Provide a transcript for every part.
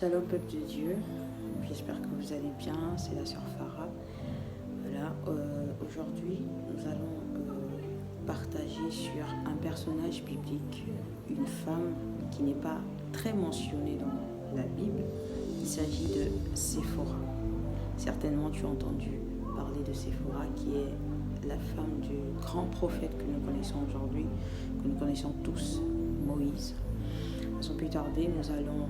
Shalom peuple de Dieu, j'espère que vous allez bien, c'est la sœur Farah. Voilà, aujourd'hui nous allons partager sur un personnage biblique, une femme qui n'est pas très mentionnée dans la Bible. Il s'agit de Séphora. Certainement tu as entendu parler de Séphora qui est la femme du grand prophète que nous connaissons aujourd'hui, que nous connaissons tous, Moïse. Sans plus tarder, nous allons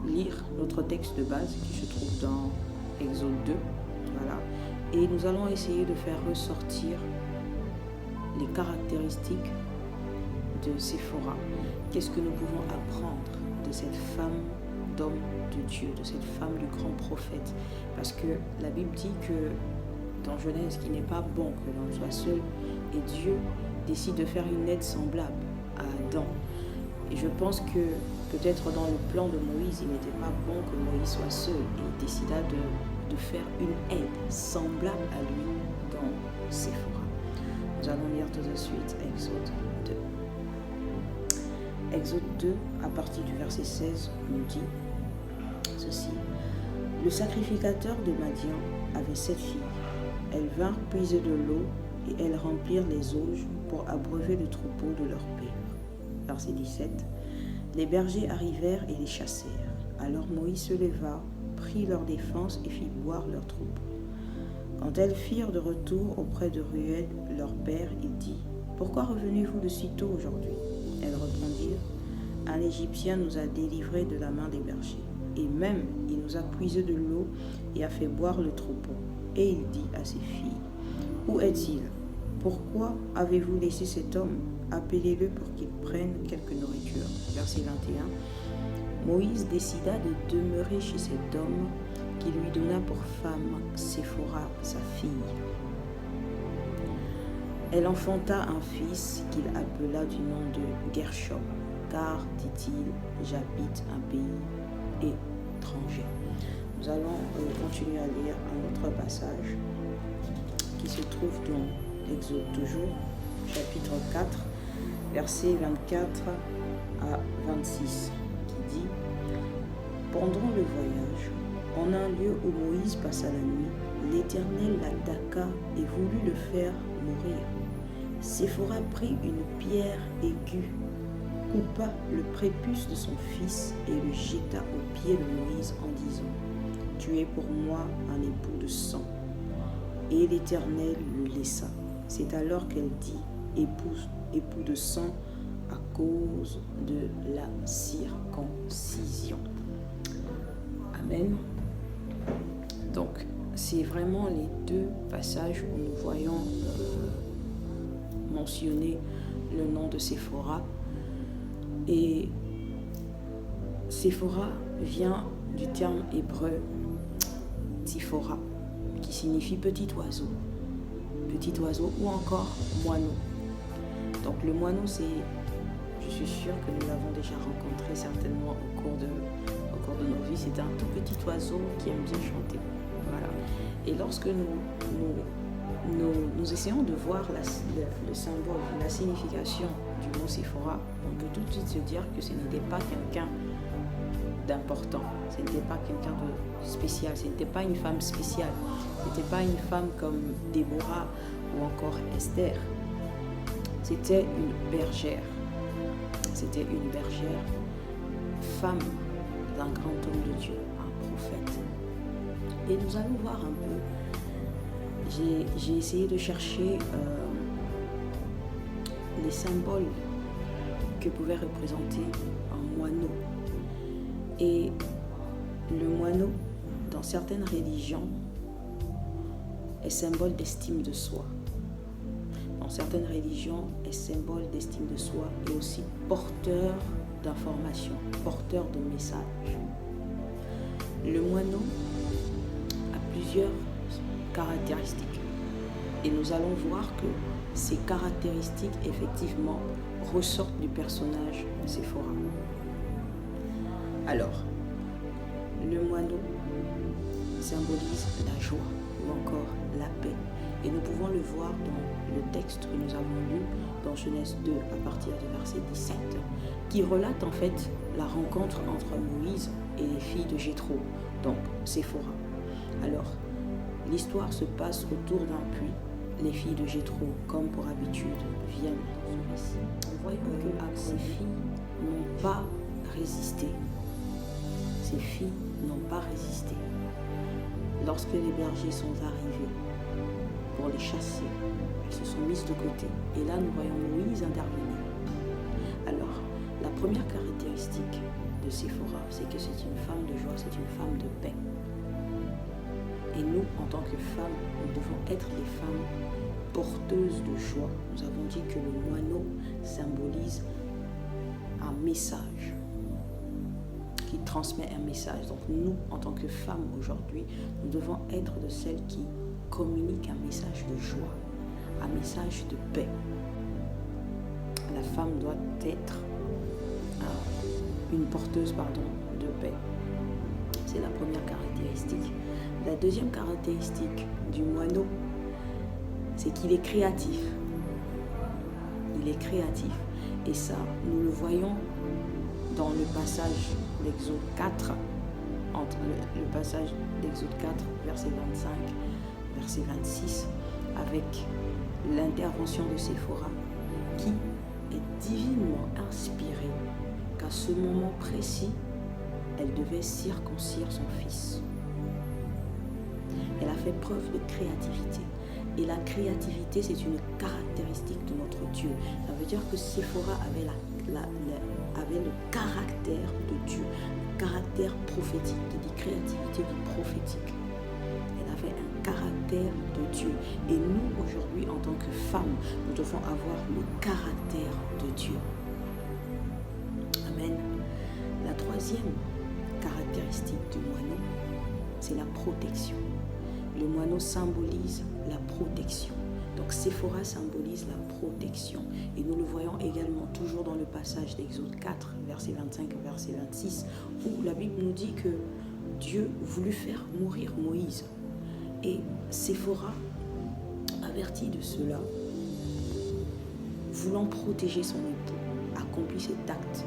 lire notre texte de base qui se trouve dans Exode 2. Voilà. Et nous allons essayer de faire ressortir les caractéristiques de Séphora. Qu'est-ce que nous pouvons apprendre de cette femme d'homme de Dieu, de cette femme du grand prophète? Parce que la Bible dit que dans Genèse, qu'il n'est pas bon que l'on soit seul, et Dieu décide de faire une aide semblable à Adam. Et je pense que peut-être dans le plan de Moïse, il n'était pas bon que Moïse soit seul. Et il décida de faire une aide semblable à lui dans Séphora. Nous allons lire tout de suite Exode 2. Exode 2, à partir du verset 16, nous dit ceci. Le sacrificateur de Madian avait 7 filles. Elles vinrent puiser de l'eau et elles remplirent les auges pour abreuver le troupeau de leur père. Verset 17. Les bergers arrivèrent et les chassèrent. Alors Moïse se leva, prit leur défense et fit boire leur troupeau. Quand elles firent de retour auprès de Ruel, leur père, il dit : Pourquoi revenez-vous de si tôt aujourd'hui ? Elles répondirent : Un Égyptien nous a délivrés de la main des bergers, et même il nous a puisé de l'eau et a fait boire le troupeau. Et il dit à ses filles : Où est-il ? Pourquoi avez-vous laissé cet homme ? Appelez-le pour qu'il prenne quelque nourriture. Verset 21. Moïse décida de demeurer chez cet homme qui lui donna pour femme Séphora, sa fille. Elle enfanta un fils qu'il appela du nom de Gershom, car, dit-il, j'habite un pays étranger. Nous allons continuer à lire un autre passage qui se trouve dans Exode toujours, chapitre 4, versets 24 à 26, qui dit : Pendant le voyage, en un lieu où Moïse passa la nuit, l'Éternel l'attaqua et voulut le faire mourir. Séphora prit une pierre aiguë, coupa le prépuce de son fils et le jeta aux pieds de Moïse en disant : Tu es pour moi un époux de sang. Et l'Éternel le laissa. C'est alors qu'elle dit : époux de sang à cause de la circoncision. Amen. Donc, c'est vraiment les deux passages où nous voyons mentionner le nom de Séphora. Et Séphora vient du terme hébreu Tsiphora, qui signifie petit oiseau ou encore moineau. Donc le moineau, je suis sûre que nous l'avons déjà rencontré certainement au cours de nos vies. C'est un tout petit oiseau qui aime bien chanter. Voilà. Et lorsque nous essayons de voir le symbole, la signification du mot Séphora, on peut tout de suite se dire que ce n'était pas quelqu'un d'important, ce n'était pas quelqu'un de spécial, ce n'était pas une femme spéciale, ce n'était pas une femme comme Déborah ou encore Esther. C'était une bergère. C'était une bergère, femme d'un grand homme de Dieu, un prophète. Et nous allons voir un peu. J'ai essayé de chercher les symboles que pouvait représenter un moineau. Et le moineau, dans certaines religions, est symbole d'estime de soi. Dans certaines religions, est symbole d'estime de soi et aussi porteur d'informations, porteur de messages. Le moineau a plusieurs caractéristiques. Et nous allons voir que ces caractéristiques, effectivement, ressortent du personnage de Séphora. Alors, le moineau symbolise la joie ou encore la paix. Et nous pouvons le voir dans le texte que nous avons lu dans Genèse 2 à partir du verset 17, qui relate en fait la rencontre entre Moïse et les filles de Jéthro, donc Séphora. Alors, l'histoire se passe autour d'un puits. Les filles de Jéthro, comme pour habitude, viennent dans ce récit. Nous voyons que ces filles n'ont pas résisté. Ces filles n'ont pas résisté. Lorsque les bergers sont arrivés pour les chasser, elles se sont mises de côté. Et là, nous voyons Moïse intervenir. Alors, la première caractéristique de Séphora, c'est que c'est une femme de joie, c'est une femme de paix. Et nous, en tant que femmes, nous devons être des femmes porteuses de joie. Nous avons dit que le moineau symbolise un message, qui transmet un message. Donc nous, en tant que femmes aujourd'hui, nous devons être de celles qui communiquent un message de joie, un message de paix. La femme doit être une porteuse, de paix. C'est la première caractéristique. La deuxième caractéristique du moineau, c'est qu'il est créatif. Il est créatif. Et ça, nous le voyons dans le passage d'Exode 4, entre le passage d'Exode 4, verset 25, verset 26, avec l'intervention de Séphora, qui est divinement inspirée qu'à ce moment précis, elle devait circoncire son fils. Elle a fait preuve de créativité. Et la créativité, c'est une caractéristique de notre Dieu. Ça veut dire que Séphora avait le caractère de Dieu, le caractère prophétique. Qui dit créativité, dit prophétique. Elle avait un caractère de Dieu. Et nous, aujourd'hui, en tant que femmes, nous devons avoir le caractère de Dieu. Amen. La troisième caractéristique du moineau, c'est la protection. Le moineau symbolise la protection. Donc Séphora symbolise la protection. Et nous le voyons également toujours dans le passage d'Exode 4, verset 25 à verset 26, où la Bible nous dit que Dieu voulut faire mourir Moïse. Et Séphora, avertie de cela, voulant protéger son époux, accomplit cet acte.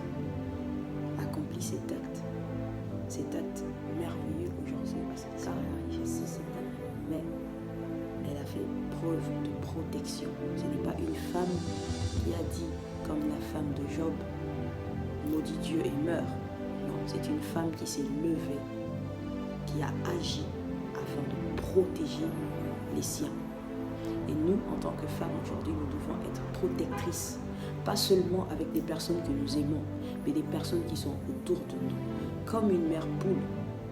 Cet acte merveilleux aujourd'hui, parce que ça arrive ici, cet acte. Mais elle a fait preuve de protection. Ce n'est pas une femme qui a dit, comme la femme de Job, maudit Dieu et meurt. Non, c'est une femme qui s'est levée, qui a agi afin de protéger les siens. Et nous, en tant que femmes, aujourd'hui, nous devons être protectrices. Pas seulement avec des personnes que nous aimons, mais des personnes qui sont autour de nous. Comme une mère poule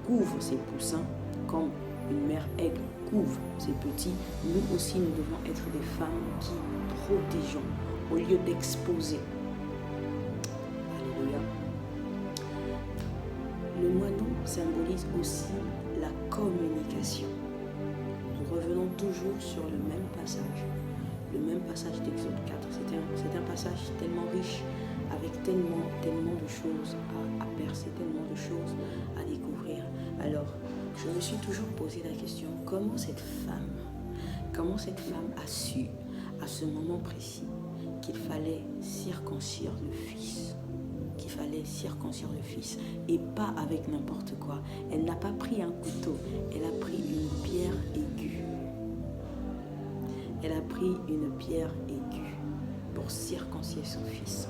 couvre ses poussins, comme une mère aigle couvre ses petits, nous aussi nous devons être des femmes qui protégeons au lieu d'exposer. Alléluia. Le moineau symbolise aussi la communication. Nous revenons toujours sur le même passage d'Exode 4. C'est un passage tellement riche, avec tellement de choses à percer, tellement de choses à découvrir. Alors, je me suis toujours posé la question, comment cette femme a su, à ce moment précis, qu'il fallait circoncire le fils, et pas avec n'importe quoi. Elle n'a pas pris un couteau, elle a pris une pierre aiguë. Pour circoncire son fils.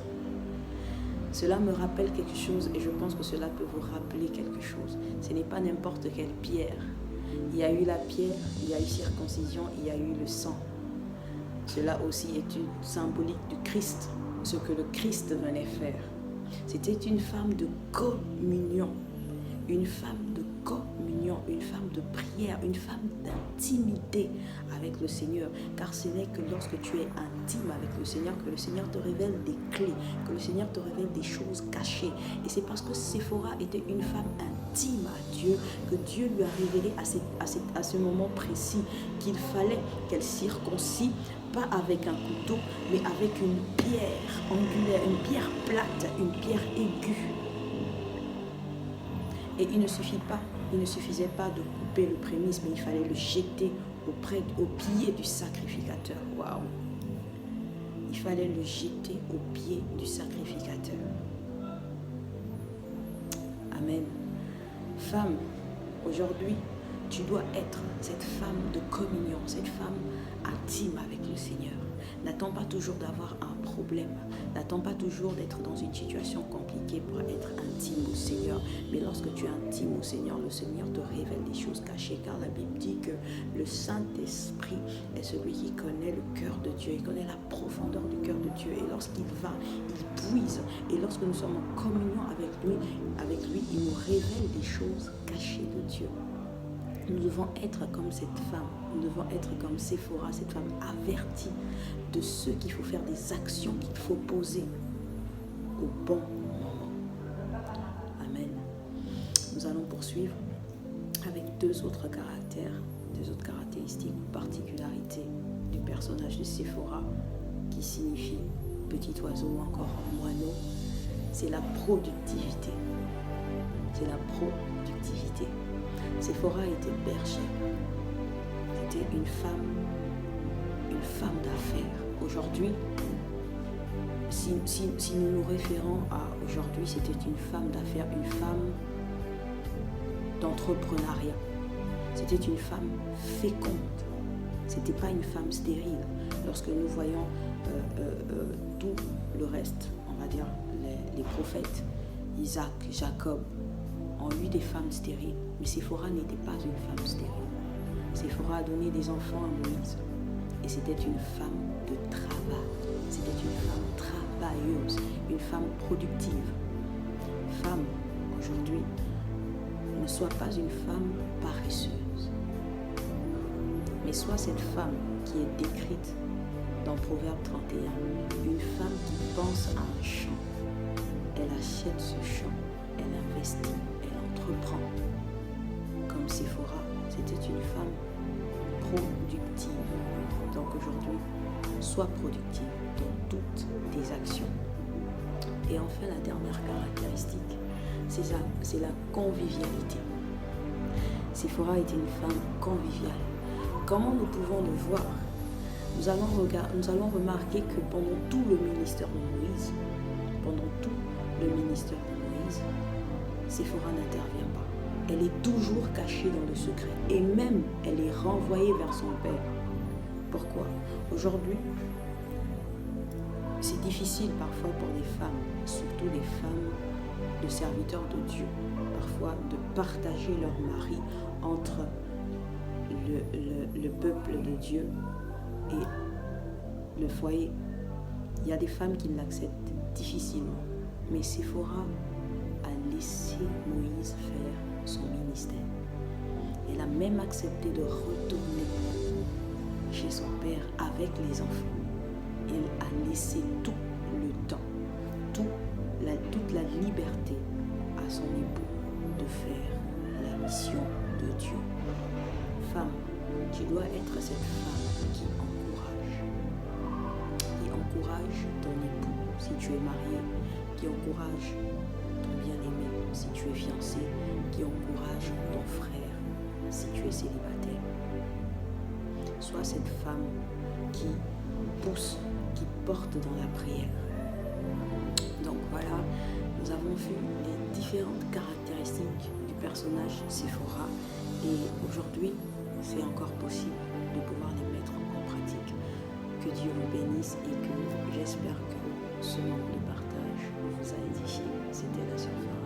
Cela me rappelle quelque chose et je pense que cela peut vous rappeler quelque chose. Ce n'est pas n'importe quelle pierre. Il y a eu la pierre, il y a eu circoncision, il y a eu le sang. Cela aussi est une symbolique du Christ, ce que le Christ venait faire. C'était une femme de communion, une femme de prière, une femme d'intimité avec le Seigneur. Car ce n'est que lorsque tu es intime avec le Seigneur que le Seigneur te révèle des clés, que le Seigneur te révèle des choses cachées. Et c'est parce que Séphora était une femme intime à Dieu que Dieu lui a révélé à ce moment précis qu'il fallait qu'elle circoncie, pas avec un couteau, mais avec une pierre angulaire, une pierre plate, une pierre aiguë. Et il ne suffisait pas de couper le prémisse, mais il fallait le jeter au pied du sacrificateur. Waouh! Il fallait le jeter au pied du sacrificateur. Amen. Femme, aujourd'hui, tu dois être cette femme de communion, cette femme intime avec le Seigneur. N'attends pas toujours d'avoir un problème. N'attends pas toujours d'être dans une situation compliquée pour être intime au Seigneur. Mais lorsque tu es intime au Seigneur, le Seigneur te révèle des choses cachées. Car la Bible dit que le Saint-Esprit est celui qui connaît le cœur de Dieu. Il connaît la profondeur du cœur de Dieu. Et lorsqu'il va, il puise. Et lorsque nous sommes en communion avec lui, il nous révèle des choses cachées de Dieu. Nous devons être comme cette femme, nous devons être comme Séphora, cette femme avertie de ce qu'il faut faire, des actions qu'il faut poser au bon moment. Amen. Nous allons poursuivre avec deux autres caractéristiques ou particularités du personnage de Séphora qui signifie petit oiseau ou encore moineau. C'est la productivité. C'est la productivité. Séphora était bergère. C'était une femme d'affaires. Aujourd'hui, si nous nous référons à aujourd'hui, c'était une femme d'affaires, une femme d'entrepreneuriat. C'était une femme féconde. C'était pas une femme stérile. Lorsque nous voyons tout le reste, on va dire les prophètes, Isaac, Jacob, ont eu des femmes stériles. Mais Séphora n'était pas une femme stérile. Séphora a donné des enfants à Moïse. Et c'était une femme de travail. C'était une femme travailleuse, une femme productive. Femme, aujourd'hui, ne sois pas une femme paresseuse. Mais sois cette femme qui est décrite dans Proverbe 31. Une femme qui pense à un champ. Elle achète ce champ. Elle investit. Elle entreprend. Comme Séphora, c'était une femme productive. Donc aujourd'hui, sois productive dans toutes tes actions. Et enfin, la dernière caractéristique, c'est la convivialité. Séphora était une femme conviviale. Comment nous pouvons le voir? Nous allons remarquer que pendant tout le ministère de Moïse, Séphora n'intervient pas. Elle est toujours cachée dans le secret. Et même, elle est renvoyée vers son père. Pourquoi? Aujourd'hui, c'est difficile parfois pour les femmes, surtout les femmes de serviteurs de Dieu, parfois de partager leur mari entre le peuple de Dieu et le foyer. Il y a des femmes qui l'acceptent difficilement. Mais Séphora a laissé Moïse faire son ministère. Elle a même accepté de retourner chez son père avec les enfants. Elle a laissé tout le temps, toute la liberté à son époux de faire la mission de Dieu. Femme, tu dois être cette femme qui encourage ton époux si tu es marié, qui encourage ton bien-aimé si tu es fiancé, qui encourage ton frère si tu es célibataire. Sois cette femme qui pousse, qui porte dans la prière. Donc voilà, nous avons vu les différentes caractéristiques du personnage Séphora et aujourd'hui, c'est encore possible de pouvoir les mettre en pratique. Que Dieu vous bénisse et que j'espère que ce moment de partage vous a édifié. C'était la sœur Farah.